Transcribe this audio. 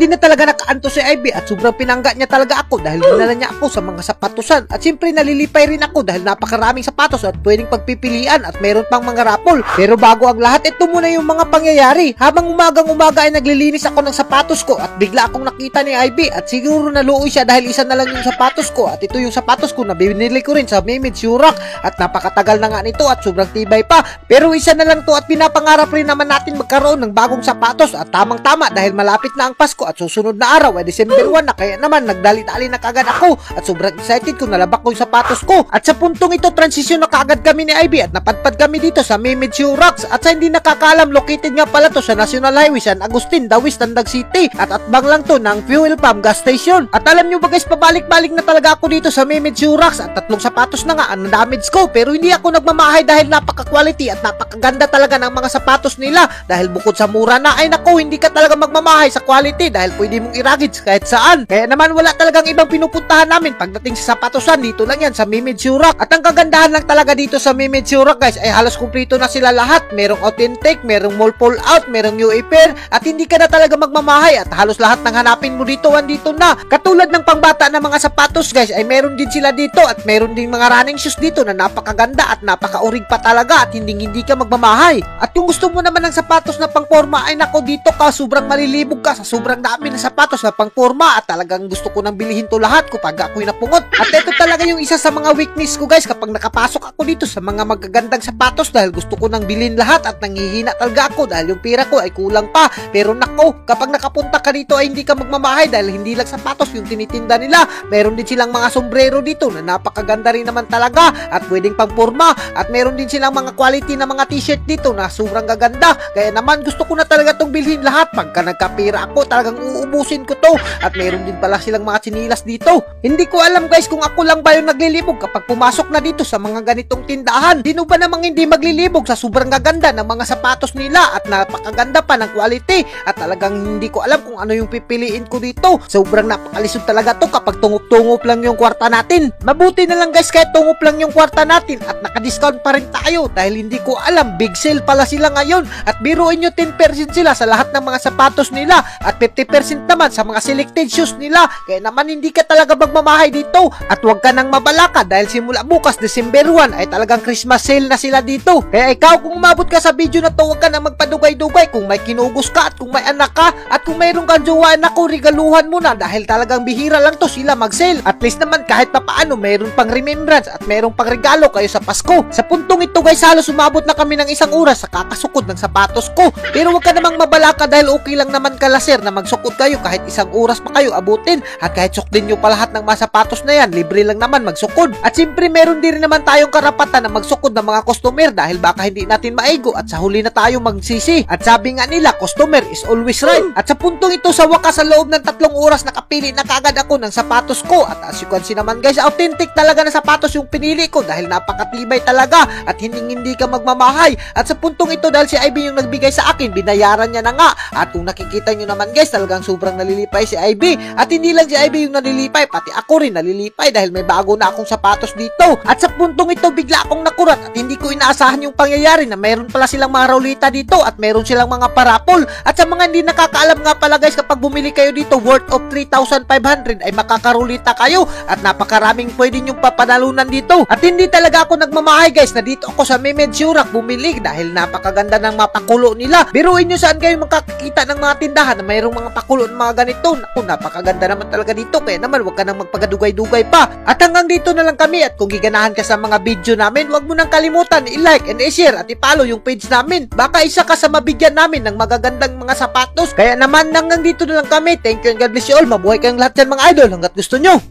Hindi na talaga nakaanto si Ivy at sobrang pinangga niya talaga ako dahil dinala niya ako sa mga sapatusan. At siyempre nalilipay rin ako dahil napakaraming sapatos at pwedeng pagpipilian at meron pang mga raffle. Pero bago ang lahat, ito muna yung mga pangyayari. Habang umagang-umaga ay naglilinis ako ng sapatos ko at bigla akong nakita ni Ivy at siguro naluoy siya dahil isa na lang yung sapatos ko at ito yung sapatos ko na binili ko rin sa Mimid Shurak at napakatagal na nga nito at sobrang tibay pa. Pero isa na lang to at pinapangarap rin naman natin magkaroon ng bagong sapatos at tamang-tama dahil malapit na ang Pasko at susunod na araw ay December 1 na, kaya naman nagdali-dali na kagad ako at sobrang excited ko, nalabak ko yung sapatos ko. At sa puntong ito, transition na kagad kami ni Ivy at napadpad kami dito sa Mimid Shurak. At sa hindi nakakaalam, located nga pala to sa National Highway San Agustin, Dawis, Tandag City at atbang lang to ng fuel pump gas station. At alam nyo ba guys, pabalik-balik na talaga ako dito sa Mimid Shurak at tatlong sapatos na nga ang damage ko, pero hindi ako nagmamahay dahil napaka-quality at napakaganda talaga ng mga sapatos nila. Dahil bukod sa mura na, ay nako, hindi ka talaga magmamahay sa quality dahil pwede mong iragage kahit saan. Kaya naman wala talagang ibang pinupuntahan namin pagdating sa sapatosan, dito lang yan sa Mimid Shurak. At ang kagandahan lang talaga dito sa Mimid Shurak guys ay halos kumplito na sila lahat. Merong authentic, merong mall pull out, merong new pair at hindi ka na talaga magmamahay at halos lahat ng hanapin mo dito andito na. Katulad ng pangbata na mga sapatos guys ay meron din sila dito at meron din mga running shoes dito na napakaganda at napakaurig pa talaga at hindi ka magmamahay. At kung gusto mo naman ng sapatos na pangporma ay nako, dito ka sobrang malilibog ka sa sobrang dami ng sapatos na pangporma at talagang gusto ko nang bilihin to lahat kapag ako'y napungot. At ito talaga yung isa sa mga weakness ko guys kapag nakapasok ako dito sa mga magagandang sapatos dahil gusto ko nang bilhin lahat at nanghihina talaga ako dahil yung pera ko ay kulang pa. Pero nako, kapag nakapunta ka dito ay hindi ka magmamahay dahil hindi lang sapatos yung tinitinda nila. Meron din silang mga sombrero dito na napakaganda rin naman talaga at pwedeng pangporma at meron din silang mga quality na mga t-shirt dito na sobrang gaganda. Kaya naman gusto ko na talaga itong bilhin lahat. Pagka nagkapira ako talagang uubusin ko to. At meron din pala silang mga sinilas dito. Hindi ko alam guys kung ako lang ba yung naglilibog kapag pumasok na dito sa mga ganitong tindahan. Sino ba namang hindi maglilibog sa sobrang gaganda ng mga sapatos nila at napakaganda pa ng quality. At talagang hindi ko alam kung ano yung pipiliin ko dito. Sobrang napakalisod talaga to kapag tungop-tungop lang yung kwarta natin. Mabuti na lang guys kahit tungop lang yung kwarta natin at naka-discount pa rin tayo dahil hindi ko alam, big sale pala sila ngayon. At biruin nyo 10% sila sa lahat ng mga sapatos nila at 50% naman sa mga selected shoes nila. Kaya naman hindi ka talaga magmamahay dito at huwag ka nang mabalaka dahil simula bukas December 1 ay talagang Christmas sale na sila dito. Kaya ikaw kung umabot ka sa video na to, huwag ka nang magpadugay-dugay kung may kinugos ka at kung may anak ka at kung mayroong kang jowa, naku, regaluhan mo na dahil talagang bihira lang to sila mag-sale. At least naman kahit papaano mayroon pang remembrance at mayroong pang regalo kayo sa Pasko. Sa puntong ito guys, halos umabot na kami ng isang oras sa kakasukod ng sapatos ko. Pero huwag ka namang mabalaka dahil okay lang naman kalaser na magsukod kayo kahit isang oras pa kayo abutin. At kahit sukdin nyo pa lahat ng mga sapatos na yan, libre lang naman magsukod. At siyempre meron din naman tayong karapatan na magsukod ng mga customer dahil baka hindi natin maigo at sa huli na tayo magsisi. At sabi nga nila, customer is always right. At sa puntong ito, sa wakas sa loob ng 3 oras nakapili na kagad ako ng sapatos ko. At as you can see naman guys, authentic talaga na sapatos yung pinili ko dahil napakatibay talaga at hindi ka magmamahay. At sa puntong ito dahil si Ivy yung nagbigay sa akin, binayaran niya na nga. At kung nakikita nyo naman guys, talagang sobrang nalilipay si Ivy. At hindi lang si Ivy yung nalilipay, pati ako rin nalilipay dahil may bago na akong sapatos dito. At sa puntong ito, bigla akong nakurat at hindi ko inaasahan yung pangyayari na meron pala silang mga rolita dito at meron silang mga parapol. At sa mga hindi nakakaalam nga pala guys, kapag bumili kayo dito worth of 3,500 ay makakarolita kayo at napakaraming pwede nyong papanalunan dito. At hindi talaga ako nagmamahay guys na dito ako sa Mimid Shurak bumili dahil napakaganda ng mga pakulo nila. Biruin nyo saan kayo makakakita ng mga tindahan na mayroong mga pakulo ng mga ganito. Naku, napakaganda naman talaga dito. Kaya naman huwag ka nang magpagadugay-dugay pa. At hanggang dito na lang kami. At kung giganahan ka sa mga video namin, huwag mo nang kalimutan i-like and i-share at i-follow yung page namin. Baka isa ka sa mabigyan namin ng magagandang mga sapatos. Kaya naman hanggang dito na lang kami. Thank you and God bless you all. Mabuhay kayong lahat yan mga idol hanggat gusto nyo.